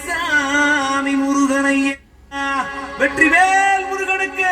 சாமி முருகனையா வெற்றிவேல் முருகனுக்கு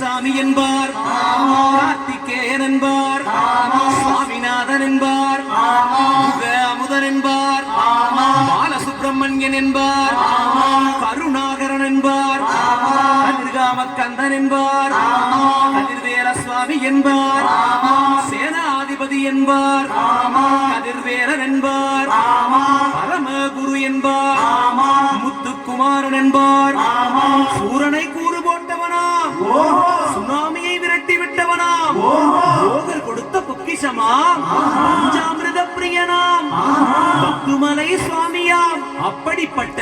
சாமி என்பார், கார்த்திகேயன் என்பார், சுவாமிநாதன் என்பார், அமுதன் என்பார், பாலசுப்பிரமணியன் என்பார், கருணாகரன் என்பார், கதிர்காமக்கந்தன் என்பார், கதிர்வேல சுவாமி என்பார், சேனாதிபதி என்பார், கதிர்வேலன் என்பார், பரமகுரு என்பார், முத்துக்குமாரன் என்பார், சூரனை கூறு போட்டவனா, சுனாமியை விரட்டி விட்டவனாம், போகர் கொடுத்த பொக்கிஷமாம், பஞ்சாமிர்த பிரியனாம், பக்குமலை சுவாமியாம். அப்படிப்பட்ட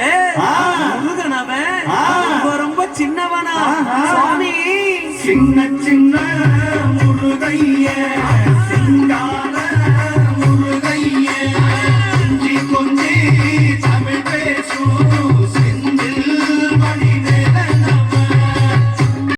முருகனவன் ரொம்ப ரொம்ப சின்னவனா சுவாமி, சின்ன